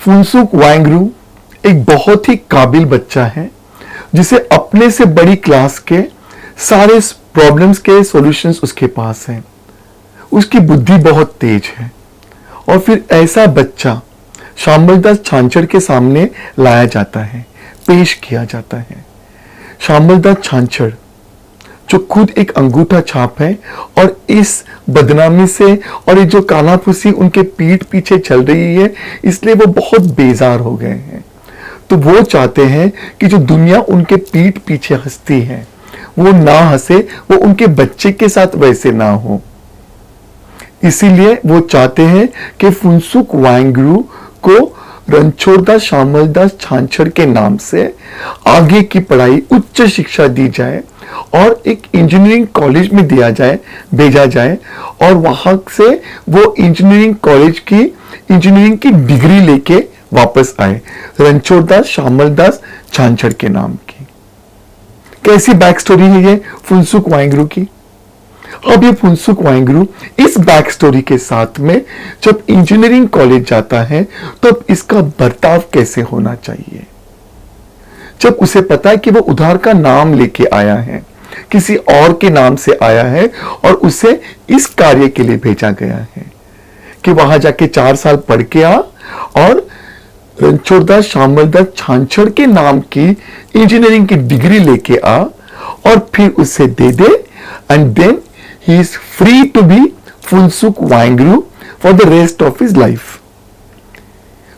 फुनसुक वांगरू एक बहुत ही काबिल बच्चा है जिसे अपने से बड़ी क्लास के सारे प्रॉब्लम्स के सॉल्यूशंस उसके पास हैं। उसकी बुद्धि बहुत तेज है और फिर ऐसा बच्चा शामलदास छांछड़ के सामने लाया जाता है, पेश किया जाता है। शामलदास छांछड़ जो खुद एक अंगूठा छाप है और इस बदनामी से और ये जो कानाफूसी उनके पीठ पीछे चल रही है, इसलिए वो बहुत बेजार हो गए हैं। तो वो चाहते हैं कि जो दुनिया उनके पीठ पीछे हंसती है वो ना हंसे, वो उनके बच्चे के साथ वैसे ना हो। इसीलिए वो चाहते हैं कि फुनसुक वांगरू को रणछोड़दास शामलदास छांछड़ के नाम से आगे की पढ़ाई, उच्च शिक्षा दी जाए और एक इंजीनियरिंग कॉलेज में भेजा जाए और वहां से वो इंजीनियरिंग की डिग्री लेके वापस आए, रणछोड़दास शामलदास छांछड़ के नाम की। कैसी बैक स्टोरी है ये फुनसुक वांगरू की। अब ये फुनसुक वांगरू इस बैक स्टोरी के साथ में जब इंजीनियरिंग कॉलेज जाता है तब इसका बर्ताव कैसे होना चाहिए। जब उसे पता है कि वो उधार का नाम लेके आया है, किसी और के नाम से आया है और उसे इस कार्य के लिए भेजा गया है कि वहां जाके 4 साल पढ़ के आ और रणछोड़दास शामलदास छांछड़ के नाम की इंजीनियरिंग की डिग्री लेके आ और फिर उसे दे दे, and then he is free to be Phunsukh Wangdu for the rest of his life.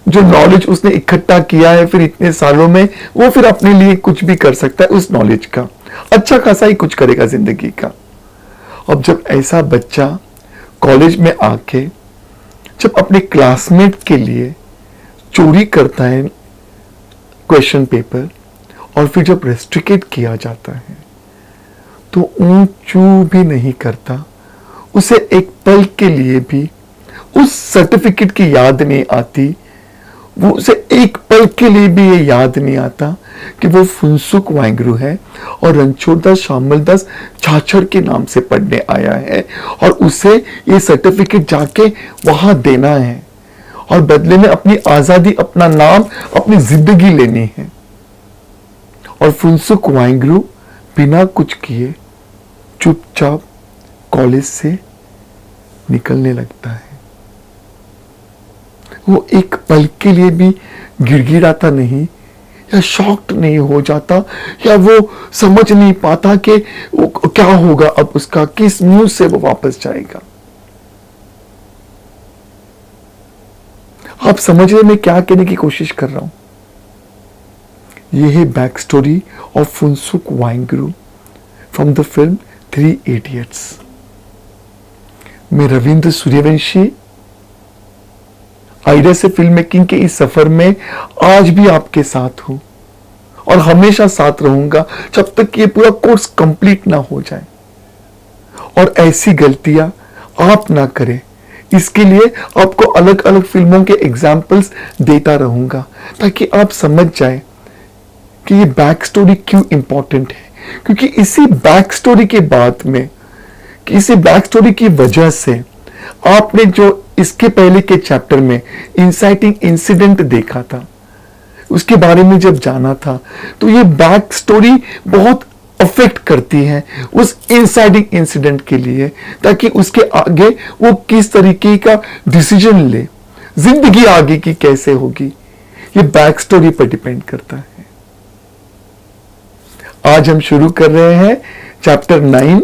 जो नॉलेज उसने इकट्ठा किया है फिर इतने सालों में, वो फिर अपने लिए कुछ भी कर सकता है उस नॉलेज का, अच्छा खासा ही कुछ करेगा जिंदगी का। अब जब ऐसा बच्चा कॉलेज में आके जब अपने क्लासमेट के लिए चोरी करता है क्वेश्चन पेपर और फिर जब रेस्ट्रिकेट किया जाता है तो ऊंच चू भी नहीं करता, उसे एक पल के लिए भी उस सर्टिफिकेट की याद नहीं आती, वो उसे एक पल के लिए भी ये याद नहीं आता कि वो फुनसुक वांगरू है और रणछोड़दास शामलदास छांछड़ के नाम से पढ़ने आया है और उसे ये सर्टिफिकेट जाके वहां देना है और बदले में अपनी आजादी, अपना नाम, अपनी जिंदगी लेनी है। और फुनसुक वांगरू बिना कुछ किए चुपचाप कॉलेज से निकलने लगता है। वो एक पल के लिए भी गिड़गिड़ाता नहीं या शॉक्ड नहीं हो जाता या वो समझ नहीं पाता कि वो क्या होगा, अब उसका किस मुंह से वो वापस जाएगा। आप समझने में क्या कहने की कोशिश कर रहा हूं। यह है back story of Phunsukh Wangdu from the film 3 idiots. मैं रविंद्र सूर्यवंशी आइडिया से फिल्म मेकिंग के इस सफर में आज भी आपके साथ हूं और हमेशा साथ रहूंगा जब तक कि ये पूरा कोर्स कंप्लीट ना हो जाए। और ऐसी गलतियां आप ना करें, इसके लिए आपको अलग अलग फिल्मों के एग्जाम्पल्स देता रहूंगा ताकि आप समझ जाए कि ये बैक स्टोरी क्यों इंपॉर्टेंट है। क्योंकि इसी बैक स्टोरी के बाद में, इसी बैक स्टोरी की वजह से आपने जो इसके पहले के चैप्टर में इंसाइटिंग इंसिडेंट देखा था, उसके बारे में जब जाना था, तो ये बैक स्टोरी बहुत अफेक्ट करती है उस इंसाइटिंग इंसिडेंट के लिए, ताकि उसके आगे वो किस तरीके का डिसीजन ले, जिंदगी आगे की कैसे होगी, ये बैक स्टोरी पर डिपेंड करता है। आज हम शुरू कर रहे हैं चैप्टर 9।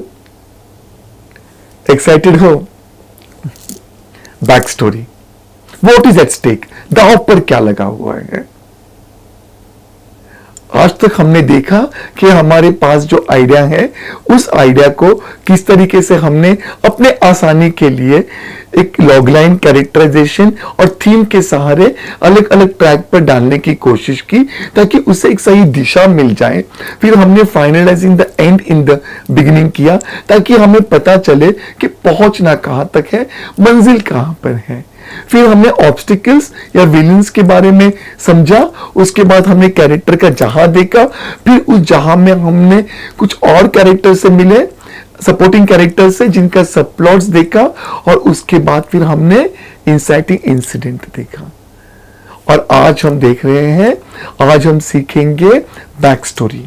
एक्साइटेड हो? Back story, what is at stake, दांव पर क्या लगा हुआ है। आज तक हमने देखा कि हमारे पास जो आइडिया है उस आइडिया को किस तरीके से हमने अपने आसानी के लिए एक लॉगलाइन, कैरेक्टराइजेशन और थीम के सहारे अलग अलग ट्रैक पर डालने की कोशिश की ताकि उसे एक सही दिशा मिल जाए। फिर हमने finalising the end in the beginning किया ताकि हमें पता चले कि पहुंचना कहां तक है, मंजिल कहां पर है। फिर हमने ऑब्स्टिकल्स या विलन्स के बारे में समझा, उसके बाद हमने कैरेक्टर का जहां देखा, फिर उस जहां में हमने कुछ और कैरेक्टर से मिले, सपोर्टिंग कैरेक्टर से जिनका सब प्लॉट्स देखा, और उसके बाद फिर हमने इंसाइटिंग इंसिडेंट देखा। और आज हम देख रहे हैं, आज हम सीखेंगे back story,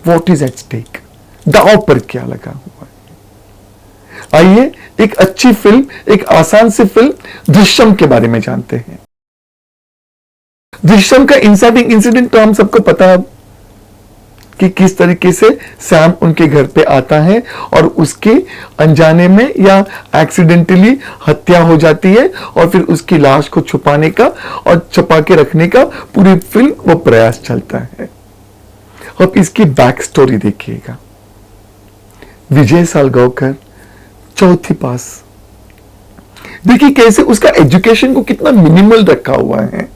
what is at stake, दांव पर क्या लगा हुआ है। आइए एक अच्छी फिल्म, एक आसान सी फिल्म दृश्यम के बारे में जानते हैं। दृश्यम का इंसाइटिंग इंसिडेंट तो हम सबको पता है कि किस तरीके से सैम उनके घर पे आता है और उसके अनजाने में या एक्सीडेंटली हत्या हो जाती है और फिर उसकी लाश को छुपाने का और छुपा के रखने का पूरी फिल्म वो प्रयास चलता है। अब इसकी बैक स्टोरी देखिएगा। विजय सालगांवकर चौथी पास, देखिए कैसे उसका एजुकेशन को कितना मिनिमल रखा हुआ है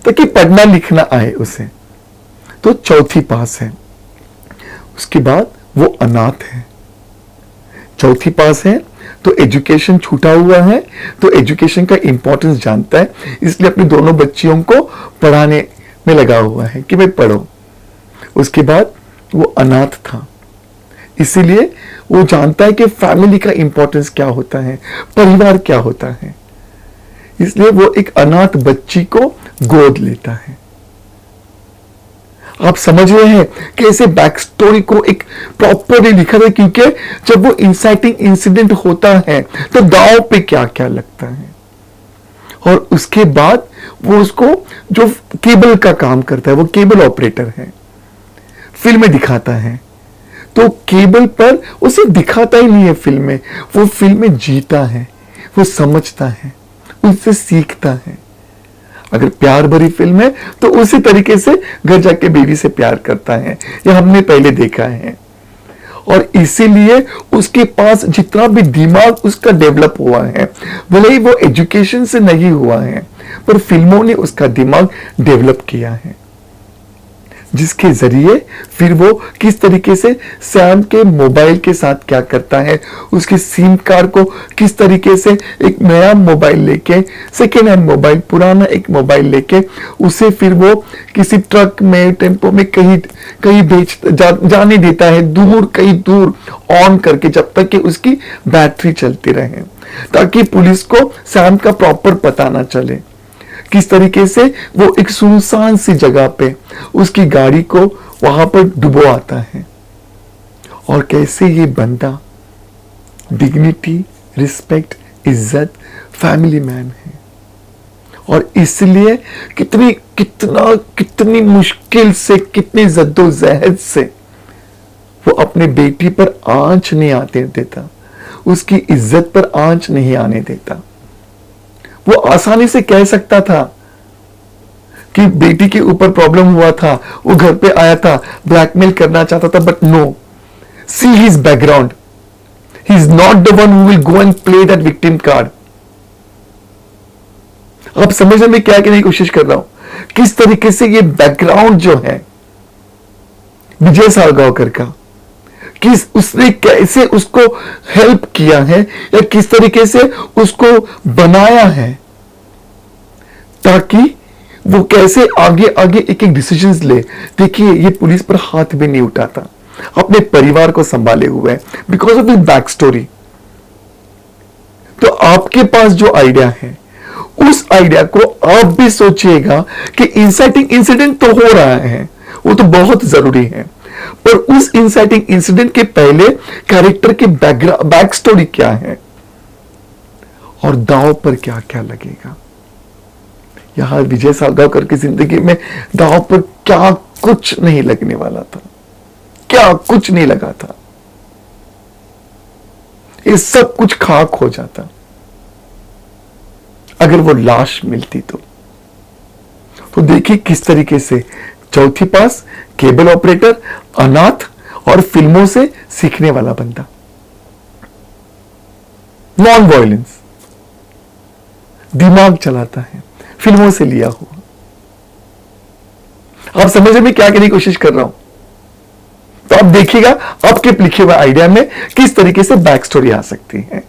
ताकि पढ़ना लिखना आए उसे। तो चौथी पास है, उसके बाद वो अनाथ है। चौथी पास है तो एजुकेशन छूटा हुआ है, तो एजुकेशन का इंपॉर्टेंस जानता है, इसलिए अपनी दोनों बच्चियों को पढ़ाने में लगा हुआ है कि भाई पढ़ो। उसके बाद वो अनाथ था, इसीलिए वो जानता है कि फैमिली का इंपॉर्टेंस क्या होता है, परिवार क्या होता है, इसलिए वो एक अनाथ बच्ची को गोद लेता है। आप समझ रहे हैं कैसे बैक स्टोरी को एक प्रॉपरली लिखा था, क्योंकि जब वो इंसाइटिंग इंसिडेंट होता है तो दांव पे क्या क्या लगता है। और उसके बाद वो उसको जो केबल का काम करता है, वो केबल ऑपरेटर है, फिल्म में दिखाता है। तो केबल पर उसे दिखाता ही नहीं है फिल्म में, वो फिल्म में जीता है, वो समझता है, उससे सीखता है। अगर प्यार भरी फिल्म है तो उसी तरीके से घर जाके बीवी से प्यार करता है, ये हमने पहले देखा है। और इसीलिए उसके पास जितना भी दिमाग उसका डेवलप हुआ है, भले ही वो एजुकेशन से नहीं हुआ है, पर फिल्मों ने उसका दिमाग डेवलप किया है, जिसके जरिए फिर वो किस तरीके से सैम के मोबाइल के साथ क्या करता है, उसके सिम कार्ड को किस तरीके से एक नया मोबाइल लेके, सेकेंड हैंड मोबाइल, पुराना एक मोबाइल लेके उसे फिर वो किसी ट्रक में, टेम्पो में कहीं जाने देता है, दूर कहीं दूर ऑन करके, जब तक कि उसकी बैटरी चलती रहे, ताकि पुलिस को सैम का प्रॉपर पता ना चले। किस तरीके से वो एक सुनसान सी जगह पे उसकी गाड़ी को वहां पर डुबो आता है, और कैसे ये बंदा डिग्निटी, रिस्पेक्ट, इज्जत, फैमिली मैन है। और इसलिए कितनी मुश्किल से, कितनी जद्दोजहद से वो अपने बेटी पर आंच नहीं आने देता, उसकी इज्जत पर आंच नहीं आने देता। वो आसानी से कह सकता था कि बेटी के ऊपर प्रॉब्लम हुआ था, वो घर पे आया था, ब्लैकमेल करना चाहता था, but no, see his background, he is not the one who will go and play that victim card. आप समझने में क्या कहने की कोशिश कर रहा हूं, किस तरीके से ये बैकग्राउंड जो है विजय सालगांवकर का, किस उसने कैसे उसको हेल्प किया है या किस तरीके से उसको बनाया है, ताकि वो कैसे आगे आगे एक एक डिसीजंस ले। देखिए ये पुलिस पर हाथ भी नहीं उठाता, अपने परिवार को संभाले हुए है, because of this back story. तो आपके पास जो आइडिया है, उस आइडिया को आप भी सोचिएगा कि इंसाइटिंग इंसिडेंट तो हो रहा है, वो तो बहुत जरूरी है, पर उस इंसाइटिंग इंसिडेंट के पहले कैरेक्टर की बैक स्टोरी क्या है और दांव पर क्या क्या लगेगा। यहां विजय सालगांवकर की जिंदगी में दांव पर क्या कुछ नहीं लगने वाला था, क्या कुछ नहीं लगा था, ये सब कुछ खाक हो जाता अगर वो लाश मिलती तो देखिए किस तरीके से चौथी पास, केबल ऑपरेटर, अनाथ और फिल्मों से सीखने वाला बंदा, नॉन वायलेंस, दिमाग चलाता है, फिल्मों से लिया हुआ। आप समझने में क्या कहने की कोशिश कर रहा हूं, तो आप देखिएगा आपके लिखे हुए आइडिया में किस तरीके से बैक स्टोरी आ सकती है।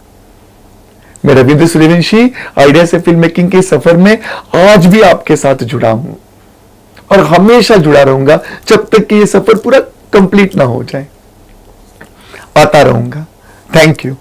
मैं रविंद्र सूर्यवंशी आइडिया से फिल्म मेकिंग के सफर में आज भी आपके साथ जुड़ा हूं और हमेशा जुड़ा रहूंगा जब तक कि यह सफर पूरा कंप्लीट ना हो जाए। आता रहूंगा। Thank you.